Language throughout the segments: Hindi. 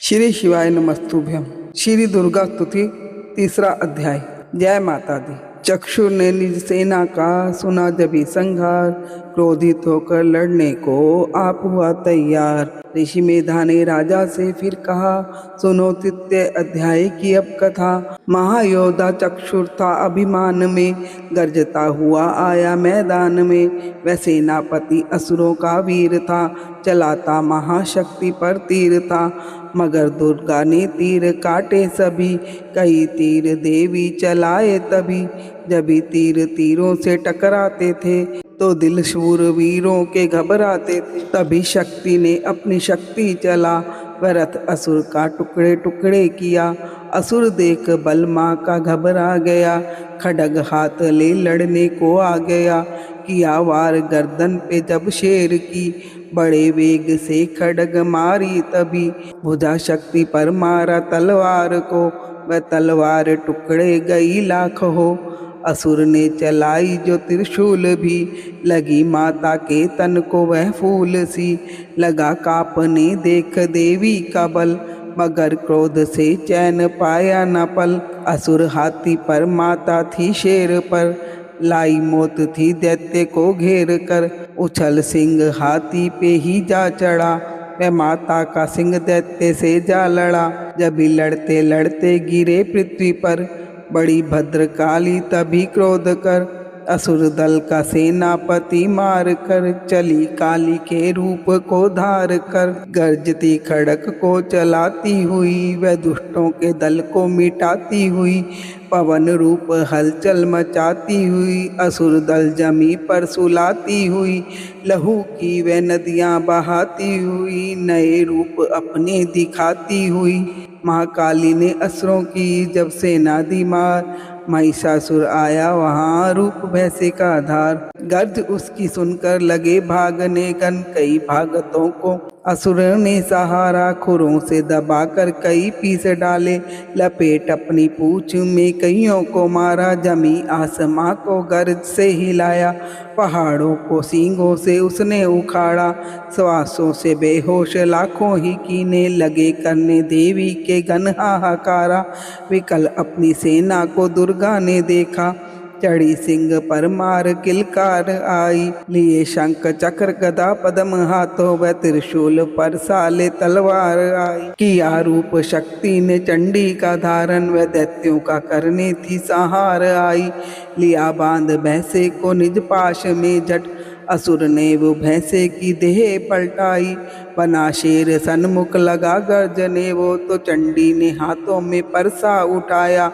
श्री शिवाय नमस्तुभ्यम। श्री दुर्गा स्तुति तीसरा अध्याय। जय माता दी। चक्षुर ने निज सेना का सुना जभी संहार, क्रोधित होकर लड़ने को आप हुआ तैयार। ऋषि मेधा ने राजा से फिर कहा, सुनो तृतीय अध्याय की अब कथा। महायोद्धा चक्षुर था अभिमान में, गर्जता हुआ आया मैदान में। वह सेनापति असुरों का वीर था, चलाता महाशक्ति पर तीर था। मगर दुर्गा ने तीर काटे सभी, कई तीर देवी चलाए तभी। जभी तीर तीरों से टकराते थे, तो दिल शूर वीरों के घबराते थे। तभी शक्ति ने अपनी शक्ति चला, वह रथ असुर का टुकड़े टुकड़े किया। असुर देख बल माँ का घबरा गया, खड्ग हाथ ले लड़ने को आ गया। किया वार गर्दन पे जब शेर की, बड़े वेग से खड्ग मारी तभी। भुजा शक्ति पर मारा तलवार को, वह तलवार टुकड़े गई लाख हो। असुर ने चलाई जो त्रिशूल भी, लगी माता के तन को वह फूल सी। लगा कांपने देख देवी का बल, मगर क्रोध से चैन पाया न पल। असुर हाथी पर, माता थी शेर पर, लाई मौत थी दैत्य को घेर कर। उछल सिंह हाथी पे ही जा चढ़ा, वह माता का सिंह दैत्य से जा लड़ा। जब भी लड़ते लड़ते गिरे पृथ्वी पर, बड़ी भद्रकाली तभी क्रोध कर। असुर दल का सेनापति मार कर, चली काली के रूप को धार कर। गर्जती खड़क को चलाती हुई, वह दुष्टों के दल को मिटाती हुई। पवन रूप हलचल मचाती हुई, असुर दल जमी पर सुलाती हुई। लहू की वह नदियाँ बहाती हुई, नए रूप अपने दिखाती हुई। महाकाली ने असुरों की जब सेना दी मार, महिषासुर आया वहाँ रूप भैंसे का धार। गर्ज उसकी सुनकर लगे भागने गन, कई भागतों को असुर ने सहारा। खुरों से दबाकर कई पीस डाले, लपेट अपनी पूंछ में कईयों को मारा। जमी आसमां को गर्ज से हिलाया, पहाड़ों को सींगों से उसने उखाड़ा। श्वासों से बेहोश लाखों ही कीने, लगे करने देवी के गन हाहाकारा। विकल अपनी सेना को दुर्गा ने देखा, चढ़ी सिंह पर मार किलकार आई। लिए शंख चक्र गदा पद्म हाथों, वह त्रिशूल पर साले तलवार आई। किया रूप शक्ति ने चंडी का धारण, वह दैत्यों का करने थी संहार आई। लिया बांध भैंसे को निज पाश में झट, असुर ने वो भैंसे की देह पलटाई। बना शेर सन्मुख लगा गर्जने वो, तो चंडी ने हाथों में परसा उठाया।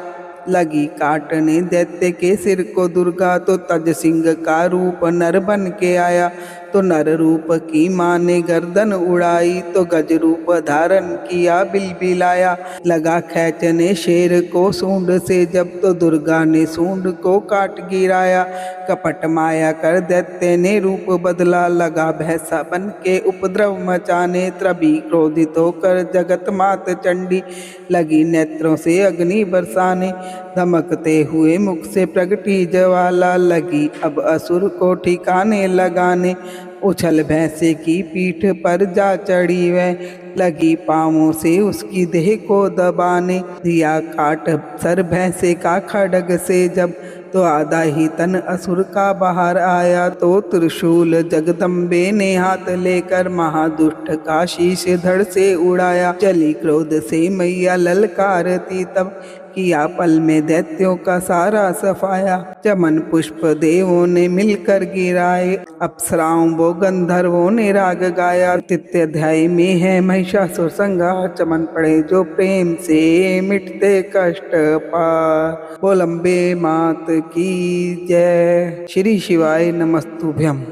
लगी काटने दैत्य के सिर को दुर्गा, तो तज सिंह का रूप नर बन के आया। तो नर रूप की माँ ने गर्दन उड़ाई, तो गज रूप धारण किया बिलबिलाया। लगा खींचने शेर को सूंड से जब, तो दुर्गा ने सूंड को काट गिराया। कपट माया कर दैत्य ने रूप बदला, लगा भैंसा बन के उपद्रव मचाने। तभी क्रोधित होकर जगत मात चंडी, लगी नेत्रों से अग्नि बरसाने। धमकते हुए मुख से प्रगटी ज्वाला, लगी अब असुर को ठिकाने लगाने। उछल भैंसे की पीठ पर जा चढ़ी वह, लगी पाँवों से उसकी देह को दबाने। दिया काट सर भैंसे का खड्ग से जब, तो आधा ही तन असुर का बाहर आया। तो त्रिशूल जगदम्बे ने हाथ लेकर, महादुष्ट का शीश धड़ से उड़ाया। चली क्रोध से मैया ललकारती तब, किया पल में दैत्यों का सारा सफाया। चमन पुष्प देवों ने मिलकर गिराए, अप्सराओं वो गंधर्वों ने राग गाया। तृतीय अध्याय में है महिषासुर संहार, चमन पड़े जो प्रेम से मिटते कष्ट पार। बोल अम्बे मात की जय। श्री शिवाय नमस्तुभ्यम।